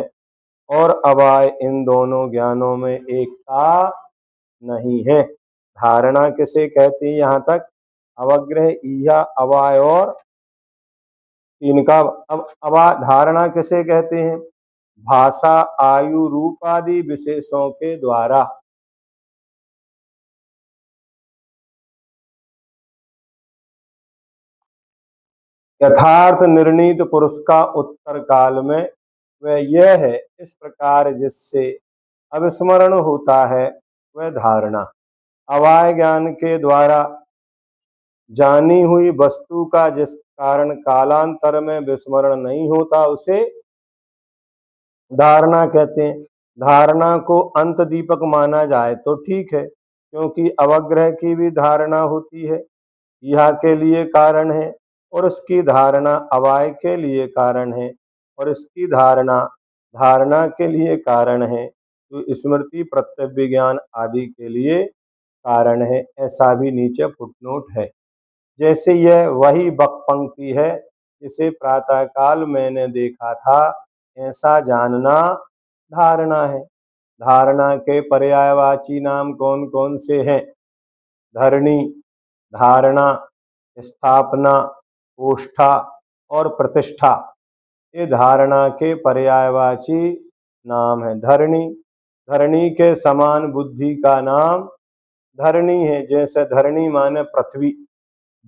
और अवाय इन दोनों ज्ञानों में एकता नहीं है। धारणा किसे कहते हैं? यहाँ तक अवग्रह, ईहा, अवाय और इनका धारणा किसे कहते हैं? भाषा, आयु, रूप आदि विशेषों के द्वारा। यथार्थ निर्णीत पुरुष का उत्तर काल में वह यह है, इस प्रकार जिससे अविस्मरण होता है वह धारणा। अवाय ज्ञान के द्वारा जानी हुई वस्तु का जिस कारण कालांतर में विस्मरण नहीं होता उसे धारणा कहते हैं। धारणा को अंत दीपक माना जाए तो ठीक है, क्योंकि अवग्रह की भी धारणा होती है, यह के लिए कारण है, और उसकी धारणा अवाय के लिए कारण है, और इसकी धारणा धारणा के लिए कारण है, तो स्मृति, प्रत्यय ज्ञान आदि के लिए कारण है। ऐसा भी नीचे फुटनोट है। जैसे यह वही बक पंक्ति है जिसे प्रातःकाल मैंने देखा था, ऐसा जानना धारणा है। धारणा के पर्यायवाची नाम कौन कौन से हैं? धरणी, धारणा, स्थापना, ओष्ठा और प्रतिष्ठा, ये धारणा के पर्यायवाची नाम है। धरणी, धरणी के समान बुद्धि का नाम धरणी है। जैसे धरणी माने पृथ्वी,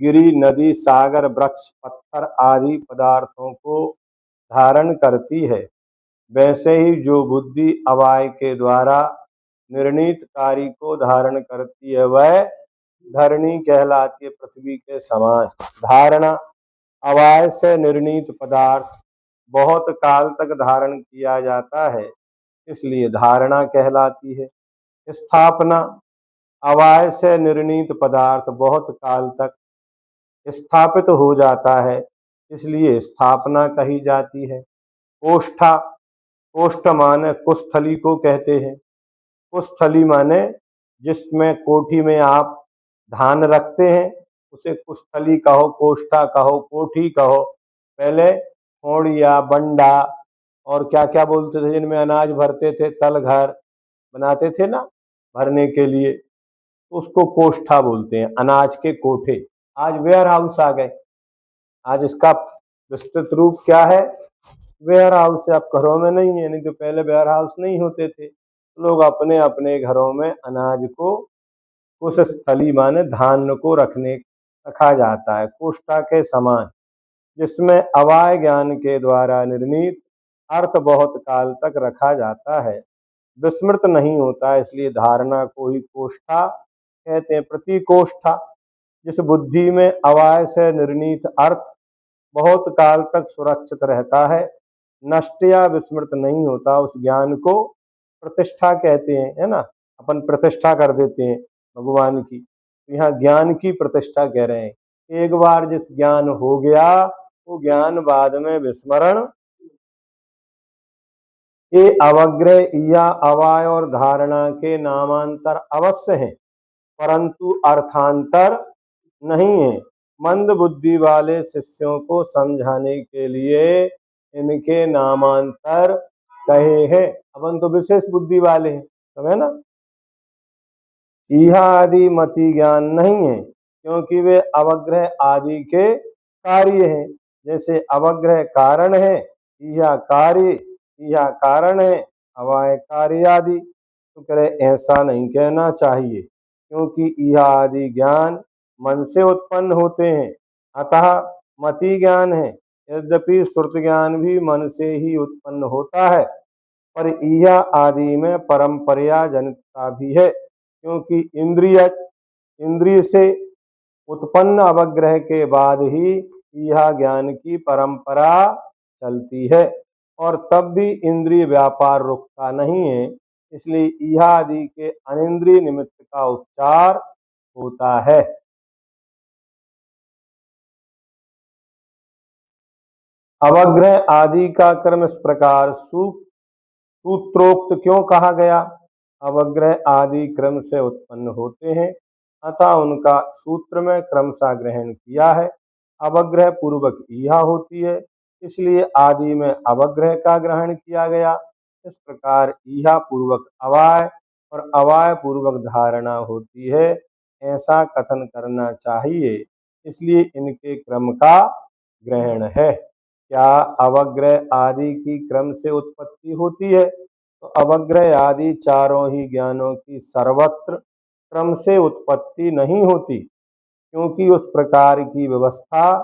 गिरी, नदी, सागर, वृक्ष, पत्थर आदि पदार्थों को धारण करती है, वैसे ही जो बुद्धि अवाय के द्वारा निर्णीत कार्य को धारण करती है वह धरणी कहलाती है, पृथ्वी के समान। धारणा, अवाय से निर्णीत पदार्थ बहुत काल तक धारण किया जाता है, इसलिए धारणा कहलाती है। स्थापना, अवाय से निर्णीत पदार्थ बहुत काल तक स्थापित हो जाता है, इसलिए स्थापना कही जाती है। ओष्ठा, ओष्ठ माने कुस्थली को कहते हैं। कुस्थली माने जिसमें कोठी में आप धान रखते हैं उसे कुस्थली कहो, कोष्ठा कहो, कोठी कहो। पहले खोड़िया, बंडा और क्या क्या बोलते थे जिनमें अनाज भरते थे, तल घर बनाते थे ना, भरने के लिए, तो उसको कोष्ठा बोलते हैं, अनाज के कोठे। आज वेयर हाउस आ गए। आज इसका विस्तृत रूप क्या है? वेयर हाउस है। अब घरों में नहीं है, नहीं तो पहले वेयर हाउस नहीं होते थे। लोग अपने अपने घरों में अनाज को, उस स्थली माने धान्य को रखा जाता है कोष्ठा के समान, जिसमें अवाय ज्ञान के द्वारा निर्णीत अर्थ बहुत काल तक रखा जाता है, विस्मृत नहीं होता है। इसलिए धारणा को ही कोष्ठा कहते हैं, प्रतिकोष्ठा। जिस बुद्धि में अवाय से निर्णीत अर्थ बहुत काल तक सुरक्षित रहता है, नष्ट या विस्मृत नहीं होता, उस ज्ञान को प्रतिष्ठा कहते हैं, है ना। अपन प्रतिष्ठा कर देते हैं भगवान की, तो यहाँ ज्ञान की प्रतिष्ठा कह रहे हैं। एक बार जिस ज्ञान हो गया, वो ज्ञान बाद में विस्मरण, ये अवग्रह या अवाय और धारणा के नामांतर अवश्य हैं, परंतु अर्थांतर नहीं है। मंद बुद्धि वाले शिष्यों को समझाने के लिए इनके नामांतर कहे हैं। अपन तो विशेष बुद्धि वाले हैं, समझे ना। यह आदि मति ज्ञान नहीं है, क्योंकि वे अवग्रह आदि के कार्य हैं। जैसे अवग्रह कारण है, यह कार्य, यह कारण है, अवाय कार्य आदि। तो करे ऐसा नहीं कहना चाहिए, क्योंकि यह आदि ज्ञान मन से उत्पन्न होते हैं, अतः मति ज्ञान है। यद्यपि श्रुत ज्ञान भी मन से ही उत्पन्न होता है, पर यह आदि में परंपरा जनितता भी है, क्योंकि इंद्रिय से उत्पन्न अवग्रह के बाद ही यह ज्ञान की परंपरा चलती है, और तब भी इंद्रिय व्यापार रुकता नहीं है। इसलिए यह आदि के अनिंद्रिय निमित्त का उपचार होता है। अवग्रह आदि का कर्म इस प्रकार सूत्रोक्त क्यों कहा गया? अवग्रह आदि क्रम से उत्पन्न होते हैं, अतः उनका सूत्र में क्रमशः ग्रहण किया है। अवग्रह पूर्वक ईहा होती है, इसलिए आदि में अवग्रह का ग्रहण किया गया। इस प्रकार ईहा पूर्वक अवाय और अवाय पूर्वक धारणा होती है, ऐसा कथन करना चाहिए। इसलिए इनके क्रम का ग्रहण है। क्या अवग्रह आदि की क्रम से उत्पत्ति होती है? तो अवग्रह आदि चारों ही ज्ञानों की सर्वत्र क्रम से उत्पत्ति नहीं होती, क्योंकि उस प्रकार की व्यवस्था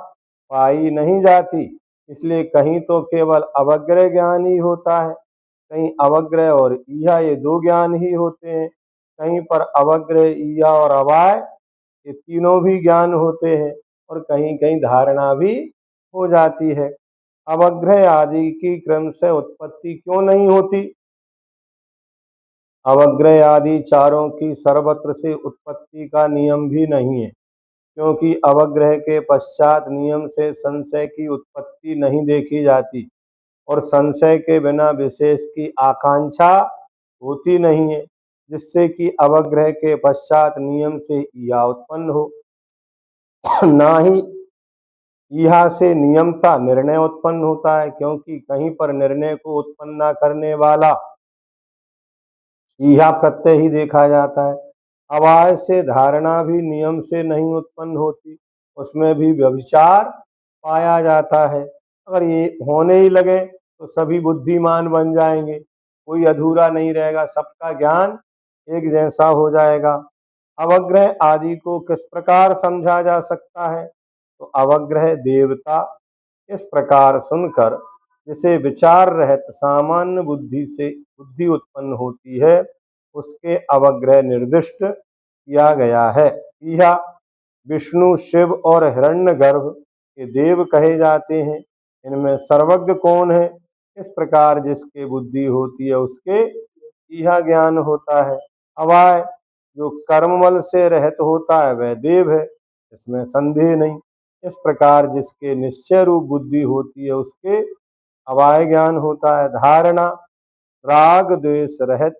पाई नहीं जाती। इसलिए कहीं तो केवल अवग्रह ज्ञान ही होता है, कहीं अवग्रह और ईहा ये दो ज्ञान ही होते हैं, कहीं पर अवग्रह, ईहा और अवाय ये तीनों भी ज्ञान होते हैं, और कहीं कहीं धारणा भी हो जाती है। अवग्रह आदि की क्रम से उत्पत्ति क्यों नहीं होती? अवग्रह आदि चारों की सर्वत्र से उत्पत्ति का नियम भी नहीं है, क्योंकि अवग्रह के पश्चात नियम से संशय की उत्पत्ति नहीं देखी जाती, और संशय के बिना विशेष की आकांक्षा होती नहीं है, जिससे कि अवग्रह के पश्चात नियम से ईहा उत्पन्न हो। ना ही ईहा से नियमता निर्णय उत्पन्न होता है, क्योंकि कहीं पर निर्णय को उत्पन्न न करने वाला ईहा प्रत्यय ही देखा जाता है। अवाय से धारणा भी नियम से नहीं उत्पन्न होती, उसमें भी व्यभिचार पाया जाता है। अगर ये होने ही लगे तो सभी बुद्धिमान बन जाएंगे, कोई अधूरा नहीं रहेगा, सबका ज्ञान एक जैसा हो जाएगा। अवग्रह आदि को किस प्रकार समझा जा सकता है? तो अवग्रह देवता इस प्रकार सुनकर जिसे विचार रहित सामान्य बुद्धि से बुद्धि उत्पन्न होती है, उसके अवग्रह निर्दिष्ट किया गया है। यह विष्णु, शिव और हिरण्यगर्भ के देव कहे जाते हैं। इनमें सर्वज्ञ कौन है? इस प्रकार जिसके बुद्धि होती है, उसके यह ज्ञान होता है। अवाय जो कर्ममल से रहित होता है, वह देव है, इसमें संदेह नहीं। इस प्रकार जिसके निश्चय रूप बुद्धि होती है, उसके अवाय ज्ञान होता है। धारणा राग द्वेष रहित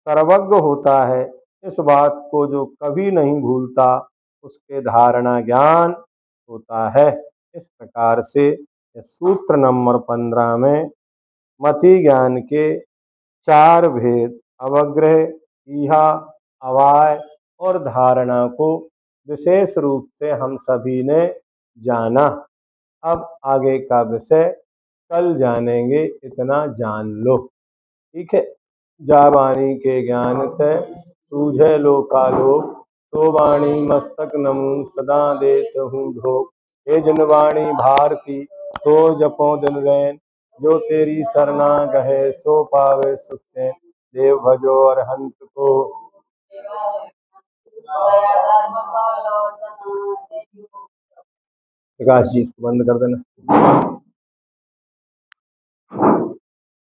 सर्वज्ञ होता है, इस बात को जो कभी नहीं भूलता, उसके धारणा ज्ञान होता है। इस प्रकार से सूत्र नंबर 15 में मति ज्ञान के चार भेद, अवग्रह, ईहा, अवाय और धारणा को विशेष रूप से हम सभी ने जाना। अब आगे का विषय कल जानेंगे, इतना जान लो। ठीक है। जा वाणी के ज्ञान थे सूझे लोकालोक, तो वाणी मस्तक नमून सदा देत हूँ ढोक। हे जिन वाणी भारती तो जपो दिन रैन, जो तेरी सरना गहे सो पावे सुख चैन। देव भजो अरहंत को। प्रकाश जी इसको बंद कर देना।